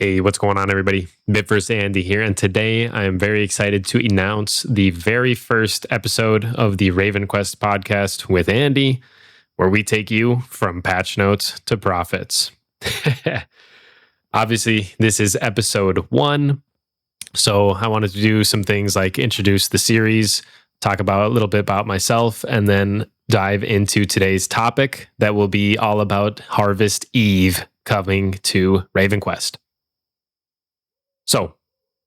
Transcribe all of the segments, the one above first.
Hey, what's going on, everybody? Bit Andy here, and today I am very excited to announce the very first episode of the RavenQuest podcast with Andy, where we take you from patch notes to profits. Obviously, this is episode 1, so I wanted to do some things like introduce the series, talk about a little bit about myself, and then dive into today's topic that will be all about Harvest Eve coming to RavenQuest. So,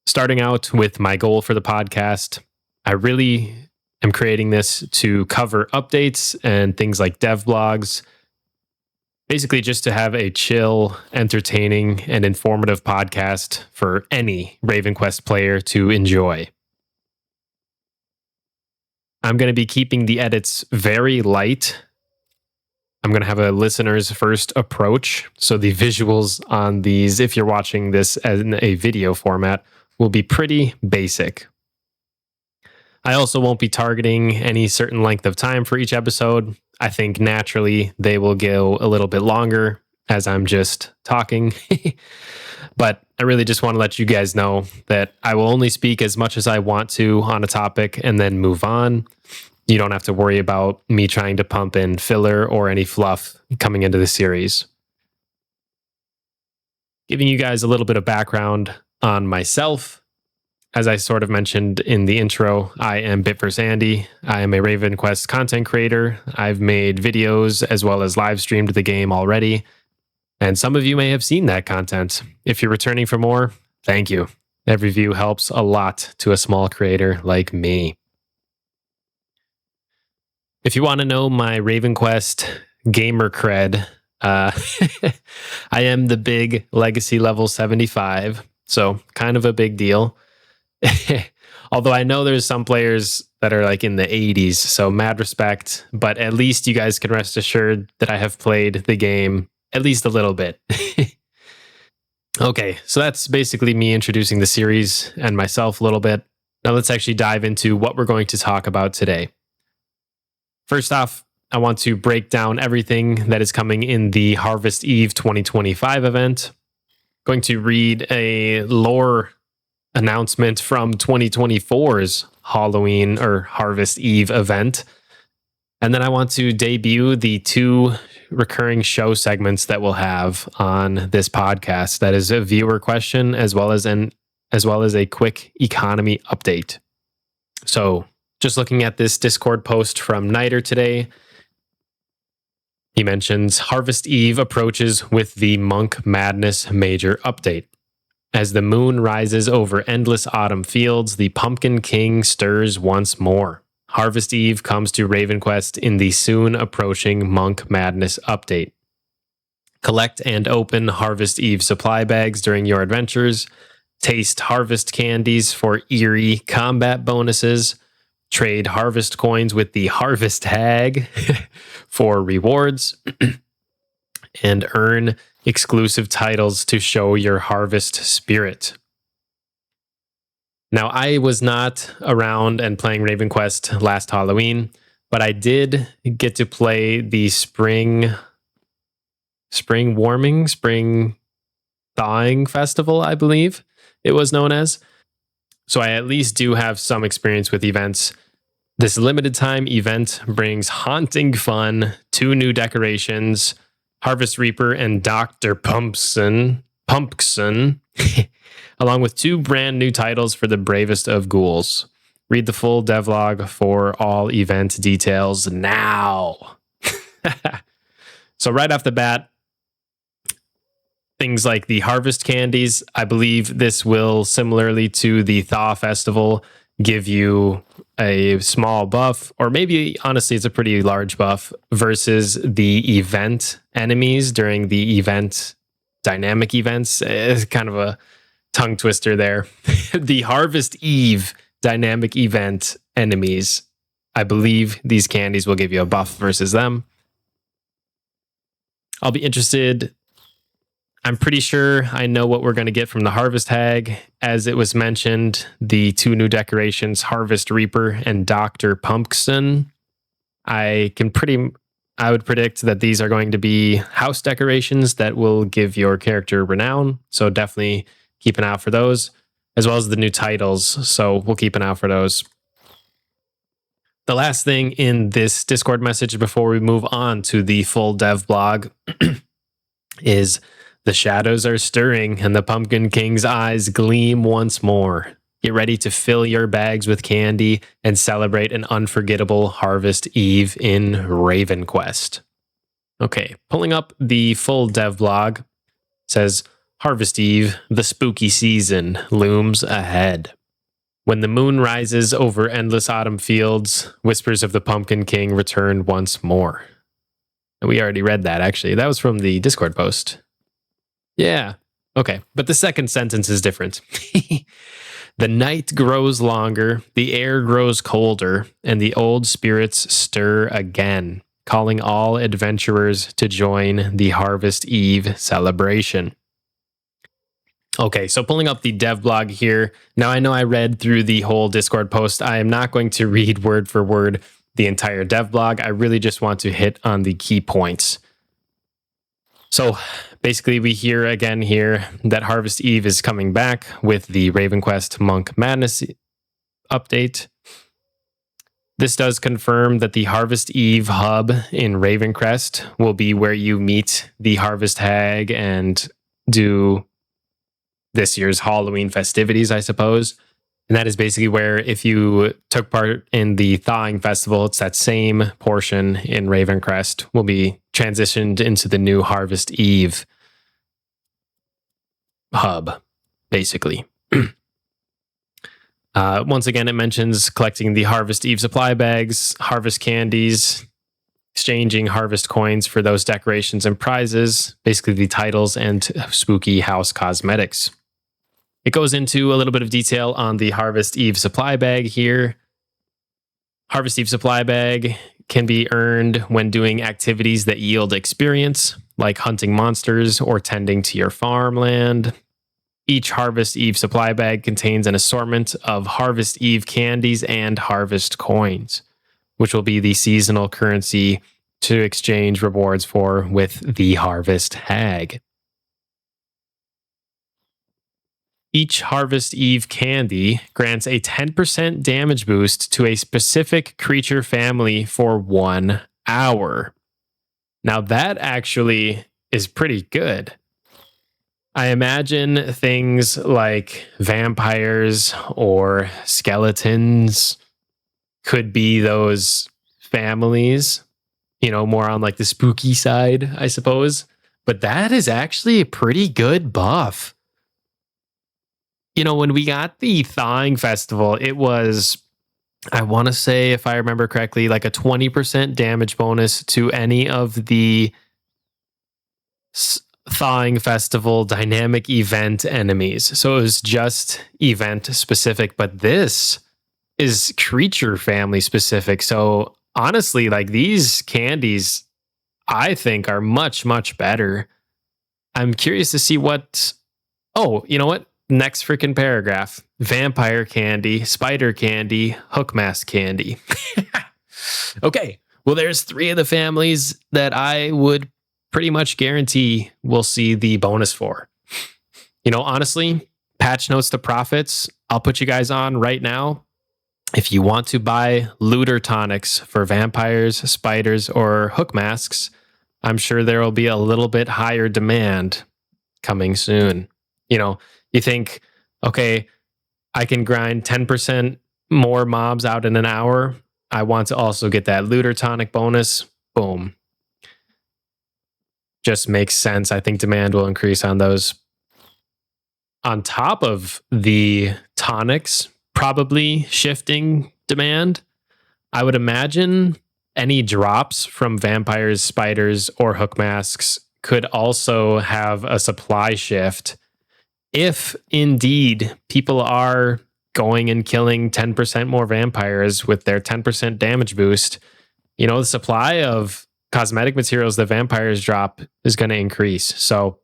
starting out with my goal for the podcast, I really am creating this to cover updates and things like dev blogs, basically just to have a chill, entertaining, and informative podcast for any RavenQuest player to enjoy. I'm going to be keeping the edits very light. I'm going to have a listener's first approach. So the visuals on these, if you're watching this in a video format, will be pretty basic. I also won't be targeting any certain length of time for each episode. I think naturally they will go a little bit longer as I'm just talking. But I really just want to let you guys know that I will only speak as much as I want to on a topic and then move on. You don't have to worry about me trying to pump in filler or any fluff coming into the series. Giving you guys a little bit of background on myself. As I sort of mentioned in the intro, I am Bit Andy. I am a RavenQuest content creator. I've made videos as well as live streamed the game already. And some of you may have seen that content. If you're returning for more, thank you. Every view helps a lot to a small creator like me. If you want to know my RavenQuest gamer cred, I am the big legacy level 75, so kind of a big deal. Although I know there's some players that are like in the 80s, so mad respect, but at least you guys can rest assured that I have played the game at least a little bit. Okay, so that's basically me introducing the series and myself a little bit. Now let's actually dive into what we're going to talk about today. First off, I want to break down everything that is coming in the Harvest Eve 2025 event. Going to read a lore announcement from 2024's Halloween or Harvest Eve event. And then I want to debut the 2 recurring show segments that we'll have on this podcast. That is a viewer question as well as a quick economy update. So, just looking at this Discord post from Niter today, he mentions Harvest Eve approaches with the Monk Madness major update. As the moon rises over endless autumn fields, the Pumpkin King stirs once more. Harvest Eve comes to RavenQuest in the soon approaching Monk Madness update. Collect and open Harvest Eve supply bags during your adventures. Taste Harvest Candies for eerie combat bonuses. Trade Harvest coins with the Harvest Hag for rewards. And earn exclusive titles to show your Harvest spirit. Now, I was not around and playing RavenQuest last Halloween, but I did get to play the spring thawing festival, I believe it was known as. So I at least do have some experience with events. This limited time event brings haunting fun, 2 new decorations, Harvest Reaper and Dr. Pumpkson, along with 2 brand new titles for the bravest of ghouls. Read the full devlog for all event details now. So right off the bat, things like the Harvest Candies, I believe this will, similarly to the Thaw Festival, give you a small buff, or maybe honestly it's a pretty large buff versus the event enemies during the event dynamic events. It's kind of a tongue twister there. The Harvest Eve dynamic event enemies, I believe these candies will give you a buff versus them. I'll be interested. I'm pretty sure I know what we're going to get from the Harvest Hag. As it was mentioned, the 2 new decorations, Harvest Reaper and Dr. Pumpkson. I'm I would predict that these are going to be house decorations that will give your character renown. So definitely keep an eye out for those, as well as the new titles. So we'll keep an eye out for those. The last thing in this Discord message before we move on to the full dev blog is the shadows are stirring and the Pumpkin King's eyes gleam once more. Get ready to fill your bags with candy and celebrate an unforgettable Harvest Eve in RavenQuest. Okay, pulling up the full dev blog, says Harvest Eve, the spooky season looms ahead. When the moon rises over endless autumn fields, whispers of the Pumpkin King return once more. And we already read that, actually. That was from the Discord post. Yeah. Okay. But the second sentence is different. The night grows longer, the air grows colder, and the old spirits stir again, calling all adventurers to join the Harvest Eve celebration. Okay, so pulling up the dev blog here. Now, I know I read through the whole Discord post. I am not going to read word for word the entire dev blog. I really just want to hit on the key points. So basically, we hear again here that Harvest Eve is coming back with the RavenQuest Monk Madness update. This does confirm that the Harvest Eve hub in RavenQuest will be where you meet the Harvest Hag and do this year's Halloween festivities, I suppose. And that is basically where, if you took part in the Thawing Festival, it's that same portion in RavenQuest will be transitioned into the new Harvest Eve hub, basically. Once again, it mentions collecting the Harvest Eve supply bags, harvest candies, exchanging harvest coins for those decorations and prizes, basically the titles and spooky house cosmetics. It goes into a little bit of detail on the Harvest Eve supply bag here. Harvest Eve supply bag can be earned when doing activities that yield experience, like hunting monsters or tending to your farmland. Each Harvest Eve supply bag contains an assortment of Harvest Eve candies and harvest coins, which will be the seasonal currency to exchange rewards for with the Harvest Hag. Each Harvest Eve candy grants a 10% damage boost to a specific creature family for 1 hour. Now, that actually is pretty good. I imagine things like vampires or skeletons could be those families, more on like the spooky side, I suppose. But that is actually a pretty good buff. When we got the Thawing Festival, it was, I want to say, if I remember correctly, like a 20% damage bonus to any of the Thawing Festival dynamic event enemies. So it was just event specific, but this is creature family specific. So honestly, like these candies, I think are much, much better. I'm curious to see what, you know what? Next freaking paragraph. Vampire candy, spider candy, hook mask candy. Okay. Well, there's 3 of the families that I would pretty much guarantee we'll see the bonus for. Honestly, patch notes to profits, I'll put you guys on right now. If you want to buy looter tonics for vampires, spiders, or hook masks, I'm sure there will be a little bit higher demand coming soon. You think, okay, I can grind 10% more mobs out in an hour. I want to also get that looter tonic bonus. Boom. Just makes sense. I think demand will increase on those. On top of the tonics probably shifting demand, I would imagine any drops from vampires, spiders, or hook masks could also have a supply shift. If indeed people are going and killing 10% more vampires with their 10% damage boost, the supply of cosmetic materials that vampires drop is going to increase. So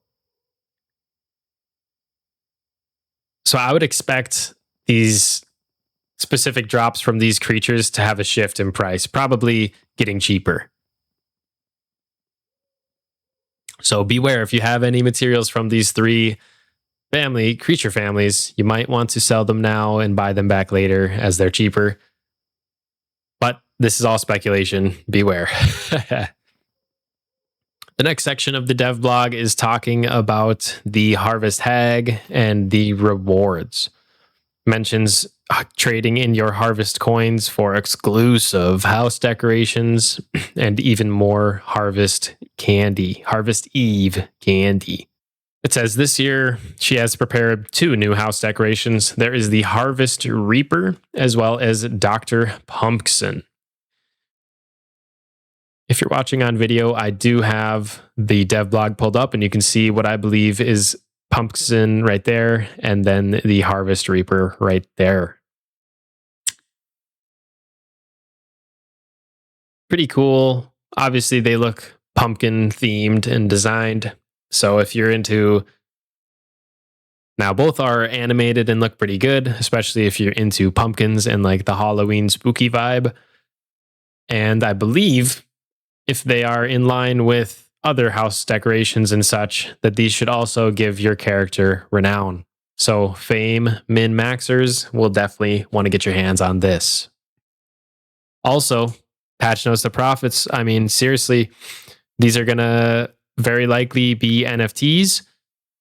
I would expect these specific drops from these creatures to have a shift in price, probably getting cheaper. So beware, if you have any materials from these three creature families, you might want to sell them now and buy them back later as they're cheaper. But this is all speculation. Beware. The next section of the dev blog is talking about the Harvest Hag and the rewards. Mentions trading in your Harvest coins for exclusive house decorations and even more Harvest candy, Harvest Eve candy. It says this year she has prepared 2 new house decorations. There is the Harvest Reaper as well as Dr. Pumpkson. If you're watching on video, I do have the dev blog pulled up and you can see what I believe is Pumpkson right there and then the Harvest Reaper right there. Pretty cool. Obviously, they look pumpkin themed and designed. So if you're into... Now, both are animated and look pretty good, especially if you're into pumpkins and like the Halloween spooky vibe. And I believe if they are in line with other house decorations and such, that these should also give your character renown. So fame min-maxers will definitely want to get your hands on this. Also, patch notes to profits. I mean, seriously, these are going to very likely be NFTs.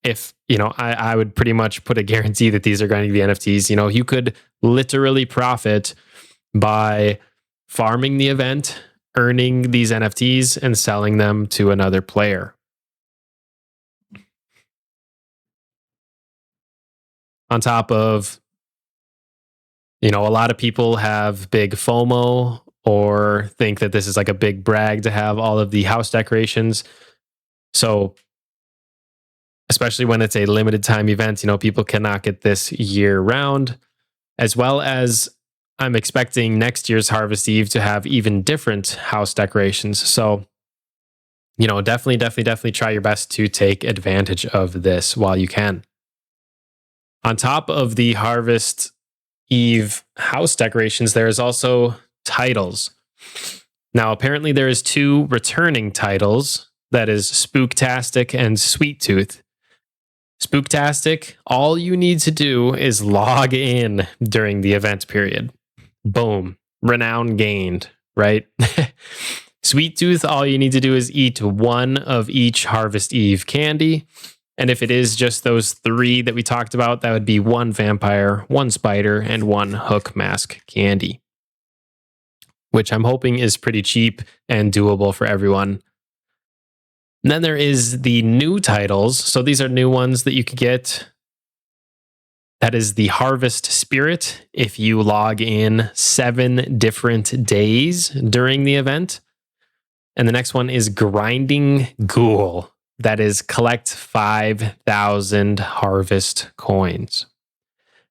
If, I would pretty much put a guarantee that these are going to be NFTs. You could literally profit by farming the event, earning these NFTs, and selling them to another player. On top of, a lot of people have big FOMO or think that this is like a big brag to have all of the house decorations. So, especially when it's a limited time event, people cannot get this year round, as well as I'm expecting next year's Harvest Eve to have even different house decorations. So, definitely try your best to take advantage of this while you can. On top of the Harvest Eve house decorations, there is also titles. Now, apparently there is 2 returning titles. That is Spooktastic and Sweet Tooth. Spooktastic, all you need to do is log in during the event period. Boom. Renown gained, right? Sweet Tooth, all you need to do is eat 1 of each Harvest Eve candy. And if it is just those 3 that we talked about, that would be 1 vampire, 1 spider, and 1 hook mask candy, which I'm hoping is pretty cheap and doable for everyone. And then there is the new titles. So these are new ones that you could get. That is the Harvest Spirit if you log in 7 different days during the event. And the next one is Grinding Ghoul. That is collect 5,000 Harvest coins.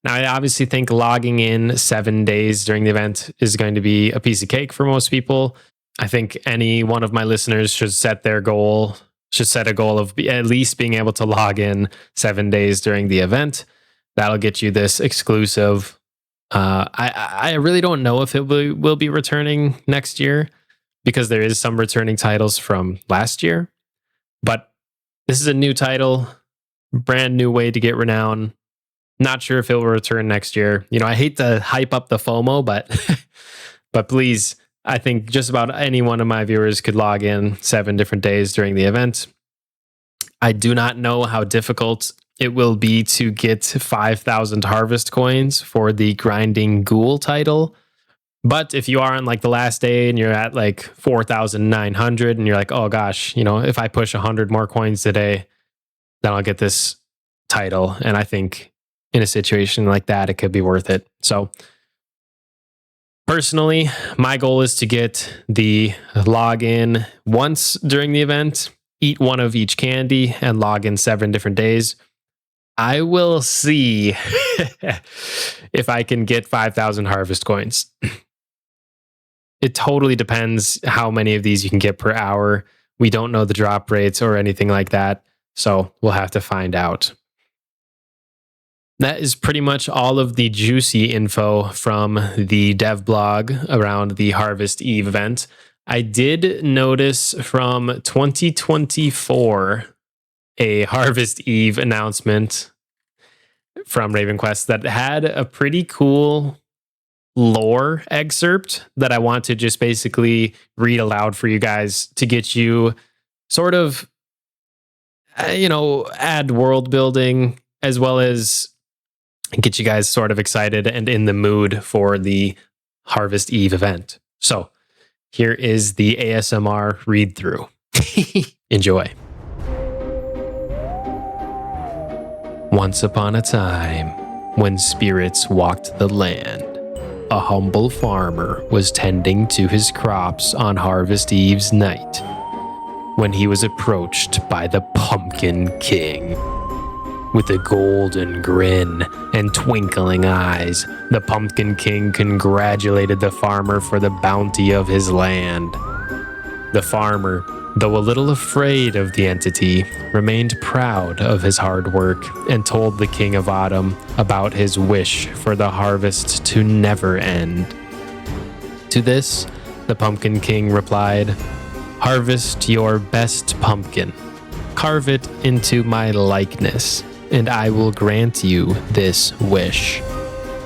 Now, I obviously think logging in 7 days during the event is going to be a piece of cake for most people. I think any one of my listeners should set a goal of at least being able to log in 7 days during the event. That'll get you this exclusive. I really don't know if it will be returning next year because there is some returning titles from last year. But this is a new title, brand new way to get renown. Not sure if it will return next year. I hate to hype up the FOMO, but please, I think just about any one of my viewers could log in 7 different days during the event. I do not know how difficult it will be to get 5,000 Harvest coins for the Grinding Ghoul title. But if you are on like the last day and you're at like 4,900 and you're like, oh gosh, if I push 100 more coins today, then I'll get this title. And I think in a situation like that, it could be worth it. So personally, my goal is to get the login once during the event, eat 1 of each candy, and log in 7 different days. I will see if I can get 5,000 Harvest coins. It totally depends how many of these you can get per hour. We don't know the drop rates or anything like that, so we'll have to find out. That is pretty much all of the juicy info from the dev blog around the Harvest Eve event. I did notice from 2024 a Harvest Eve announcement from RavenQuest that had a pretty cool lore excerpt that I want to just basically read aloud for you guys to get you sort of, add world building as well as get you guys sort of excited and in the mood for the Harvest Eve event. So here is the ASMR read through. Enjoy. Once upon a time, when spirits walked the land, a humble farmer was tending to his crops on Harvest Eve's night when he was approached by the Pumpkin King. With a golden grin and twinkling eyes, the Pumpkin King congratulated the farmer for the bounty of his land. The farmer, though a little afraid of the entity, remained proud of his hard work and told the King of Autumn about his wish for the harvest to never end. To this, the Pumpkin King replied, "Harvest your best pumpkin, carve it into my likeness, and I will grant you this wish."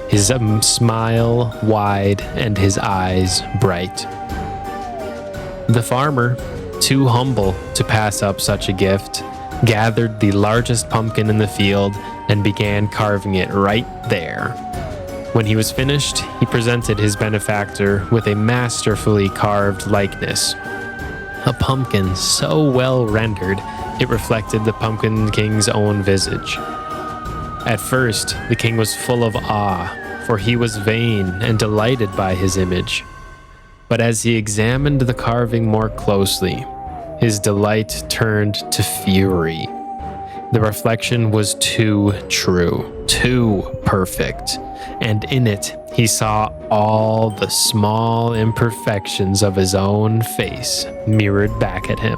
His smile wide and his eyes bright. The farmer, too humble to pass up such a gift, gathered the largest pumpkin in the field and began carving it right there. When he was finished, he presented his benefactor with a masterfully carved likeness. A pumpkin so well rendered, it reflected the Pumpkin King's own visage. At first, the king was full of awe, for he was vain and delighted by his image. But as he examined the carving more closely, his delight turned to fury. The reflection was too true, too perfect, and in it he saw all the small imperfections of his own face mirrored back at him.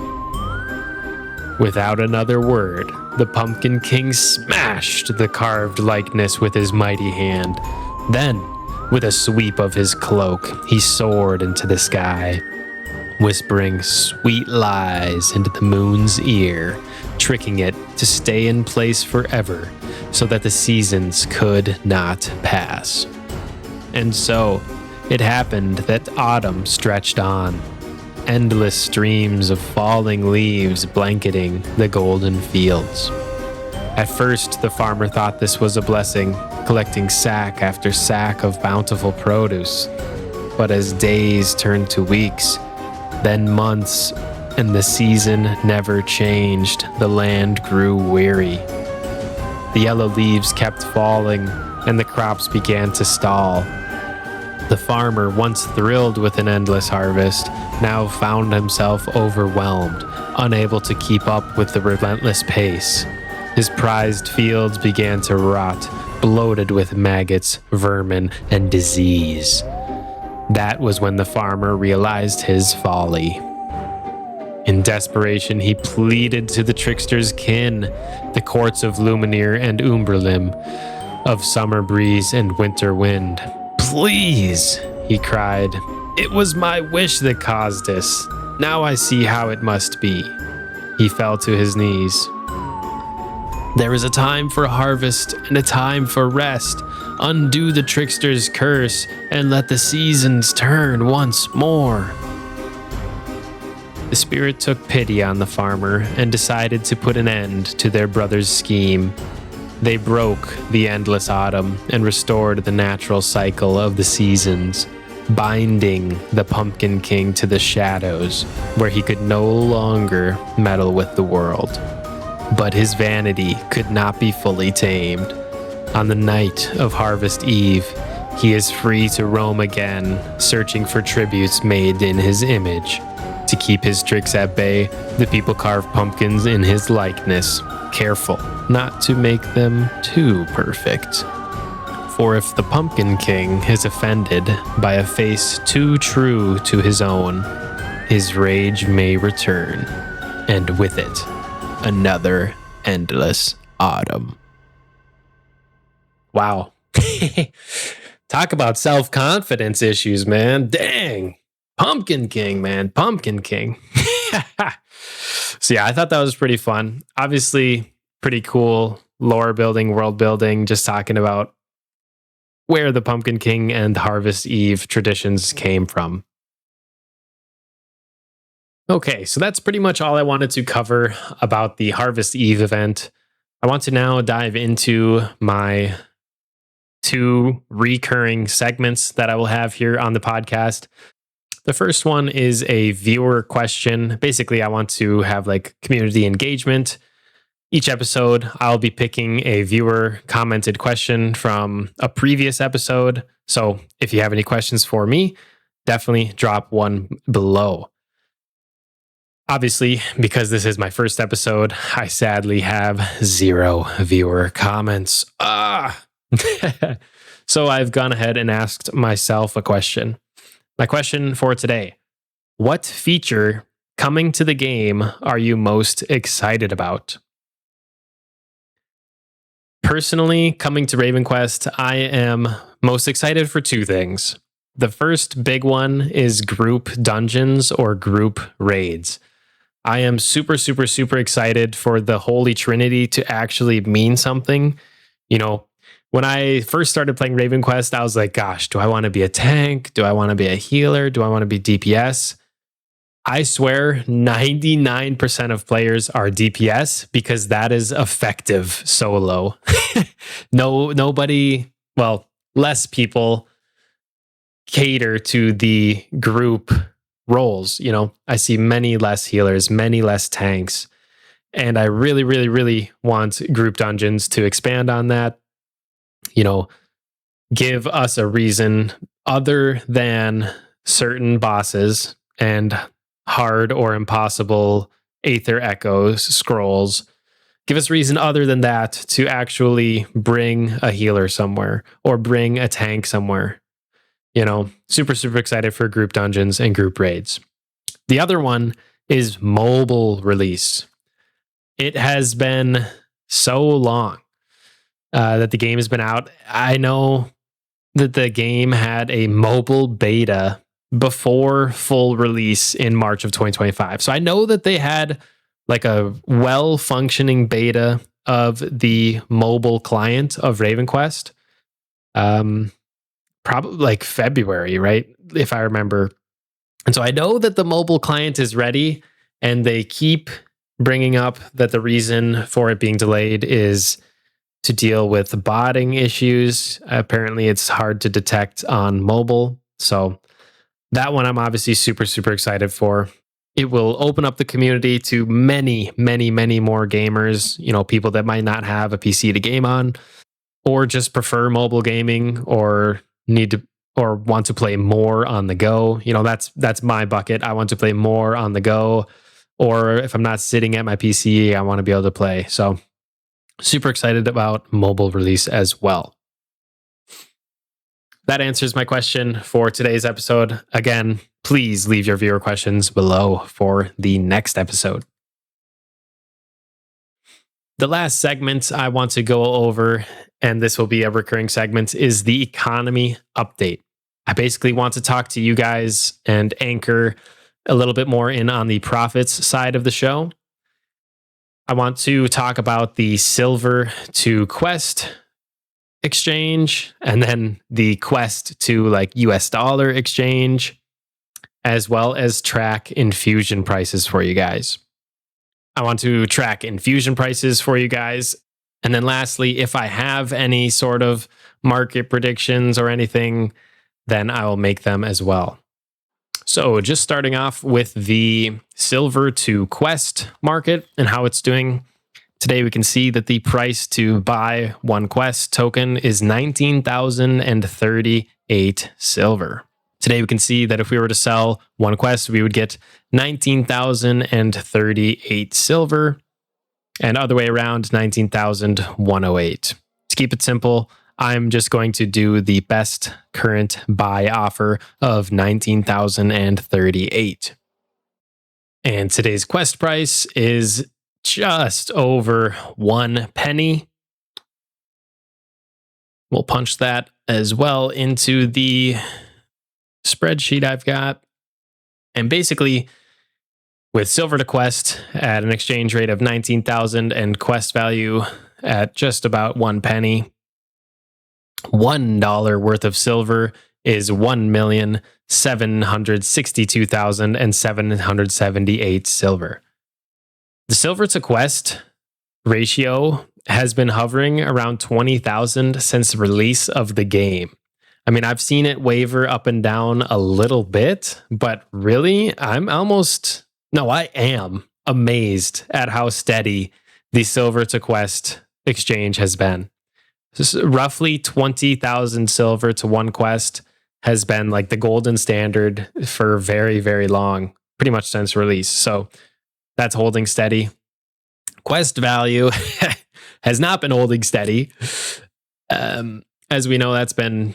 Without another word, the Pumpkin King smashed the carved likeness with his mighty hand. Then, with a sweep of his cloak, he soared into the sky, whispering sweet lies into the moon's ear, tricking it to stay in place forever so that the seasons could not pass. And so, it happened that autumn stretched on, endless streams of falling leaves blanketing the golden fields. At first, the farmer thought this was a blessing, collecting sack after sack of bountiful produce. But as days turned to weeks, then months, and the season never changed, the land grew weary. The yellow leaves kept falling, and the crops began to stall. The farmer, once thrilled with an endless harvest, now found himself overwhelmed, unable to keep up with the relentless pace. His prized fields began to rot, bloated with maggots, vermin, and disease. That was when the farmer realized his folly. In desperation, he pleaded to the trickster's kin, the courts of Lumineer and Umberlim, of Summer Breeze and Winter Wind. "Please," he cried, "it was my wish that caused this. Now I see how it must be." He fell to his knees. "There is a time for harvest and a time for rest. Undo the trickster's curse and let the seasons turn once more." The spirit took pity on the farmer and decided to put an end to their brother's scheme. They broke the endless autumn and restored the natural cycle of the seasons, binding the Pumpkin King to the shadows where he could no longer meddle with the world. But his vanity could not be fully tamed. On the night of Harvest Eve, he is free to roam again, searching for tributes made in his image. To keep his tricks at bay, the people carve pumpkins in his likeness, careful not to make them too perfect. For if the Pumpkin King is offended by a face too true to his own, his rage may return, and with it, another endless autumn. Wow. Talk about self-confidence issues, man. Dang. Pumpkin King, man. Pumpkin King. So yeah, I thought that was pretty fun. Obviously, pretty cool lore building, world building, just talking about where the Pumpkin King and Harvest Eve traditions came from. Okay, so that's pretty much all I wanted to cover about the Harvest Eve event. I want to now dive into my two recurring segments that I will have here on the podcast. The first one is a viewer question. Basically, I want to have like community engagement. Each episode, I'll be picking a viewer commented question from a previous episode. So if you have any questions for me, definitely drop one below. Obviously, because this is my first episode, I sadly have 0 viewer comments. So I've gone ahead and asked myself a question. My question for today: what feature coming to the game are you most excited about? Personally, coming to RavenQuest, I am most excited for 2 things. The first big one is group dungeons or group raids. I am super, super, super excited for the Holy Trinity to actually mean something. You know, when I first started playing RavenQuest, I was like, gosh, do I want to be a tank? Do I want to be a healer? Do I want to be DPS? I swear 99% of players are DPS because that is effective solo. Nobody, well, less people cater to the group roles. You know, I see many less healers, many less tanks. And I really, really, really want group dungeons to expand on that. You know, give us a reason other than certain bosses and hard or impossible Aether Echoes scrolls. Give us reason other than that to actually bring a healer somewhere or bring a tank somewhere. You know, super, super excited for group dungeons and group raids. The other one is mobile release. It has been so long that the game has been out. I know that the game had a mobile beta before full release in March of 2025. So I know that they had like a well-functioning beta of the mobile client of RavenQuest. Probably like February, right? If I remember. And so I know that the mobile client is ready, and they keep bringing up that the reason for it being delayed is to deal with botting issues. Apparently, it's hard to detect on mobile. So that one I'm obviously super, super excited for. It will open up the community to many, many, many more gamers, you know, people that might not have a PC to game on, or just prefer mobile gaming, or need to, or want to play more on the go. You know, that's my bucket. I want to play more on the go, or if I'm not sitting at my PC, I want to be able to play. So super excited about mobile release as well. That answers my question for today's episode. Again, please leave your viewer questions below for the next episode. The last segment I want to go over, and this will be a recurring segment, is the economy update. I basically want to talk to you guys and anchor a little bit more in on the profits side of the show. I want to talk about the silver to quest exchange, and then the quest to like US dollar exchange, as well as track infusion prices for you guys. I want to track infusion prices for you guys. And then lastly, if I have any sort of market predictions or anything, then I will make them as well. So just starting off with the silver to quest market and how it's doing. Today we can see that the price to buy one quest token is 19,038 silver. Today we can see that if we were to sell one quest, we would get 19,038 silver, and other way around, 19,108. To keep it simple, I'm just going to do the best current buy offer of 19,038. And today's quest price is just over 1 penny. We'll punch that as well into the spreadsheet I've got. And basically, with silver to quest at an exchange rate of 19,000 and quest value at just about 1 penny, $1 worth of silver is 1,762,778 silver. The silver to quest ratio has been hovering around 20,000 since the release of the game. I mean, I've seen it waver up and down a little bit, but really, I am amazed at how steady the silver to quest exchange has been. Roughly 20,000 silver to one quest has been like the golden standard for very, very long, pretty much since release. So that's holding steady. Quest value has not been holding steady. As we know, that's been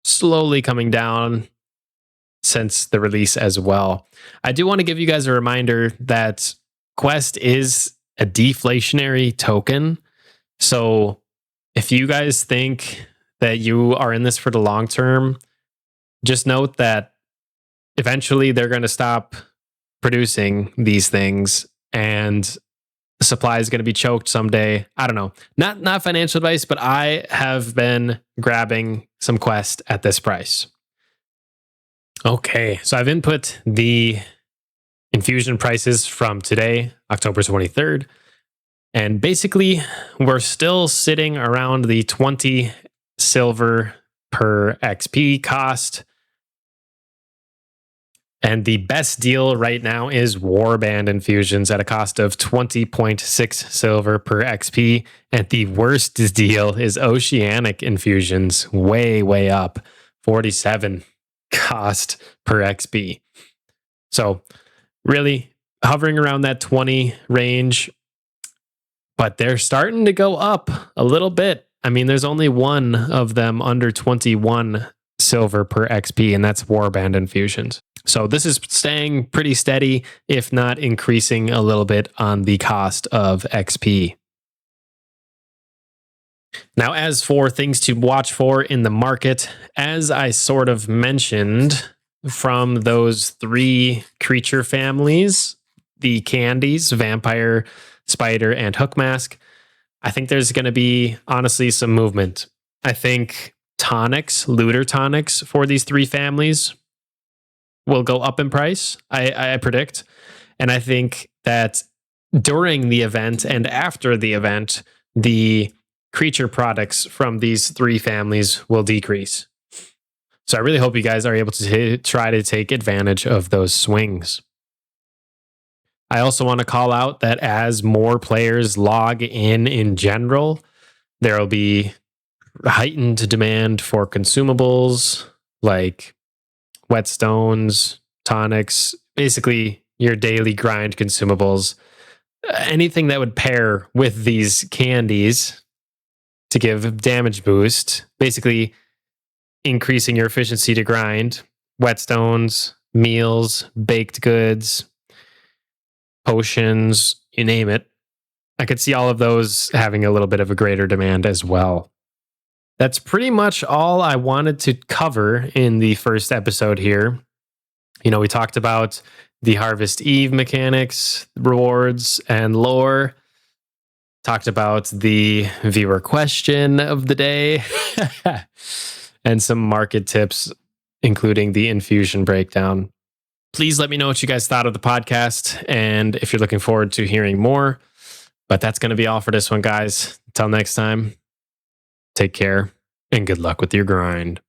slowly coming down since the release as well. I do want to give you guys a reminder that Quest is a deflationary token. So if you guys think that you are in this for the long term, just note that eventually they're going to stop producing these things and the supply is going to be choked someday. I don't know. Not financial advice, but I have been grabbing some Quest at this price. Okay, so I've input the infusion prices from today, October 23rd. And basically, we're still sitting around the 20 silver per XP cost. And the best deal right now is Warband infusions at a cost of 20.6 silver per XP. And the worst deal is Oceanic infusions, way up, 47 cost per XP. So really hovering around that 20 range, but they're starting to go up a little bit. I mean, there's only one of them under 21 silver per XP, and that's Warband infusions. So this is staying pretty steady, if not increasing a little bit on the cost of XP. Now, as for things to watch for in the market, as I sort of mentioned, from those three creature families, the Candies, Vampire, Spider, and Hookmask, I think there's going to be, honestly, some movement. I think tonics, looter tonics for these three families will go up in price, I predict. And I think that during the event and after the event, the creature products from these three families will decrease. So I really hope you guys are able to try to take advantage of those swings. I also want to call out that as more players log in general, there will be heightened demand for consumables like whetstones, tonics, basically your daily grind consumables. Anything that would pair with these candies to give damage boost, basically increasing your efficiency to grind, whetstones, meals, baked goods, potions, you name it. I could see all of those having a little bit of a greater demand as well. That's pretty much all I wanted to cover in the first episode here. You know, we talked about the Harvest Eve mechanics, rewards, and lore. Talked about the viewer question of the day and some market tips, including the infusion breakdown. Please let me know what you guys thought of the podcast and if you're looking forward to hearing more. But that's going to be all for this one, guys. Until next time, take care and good luck with your grind.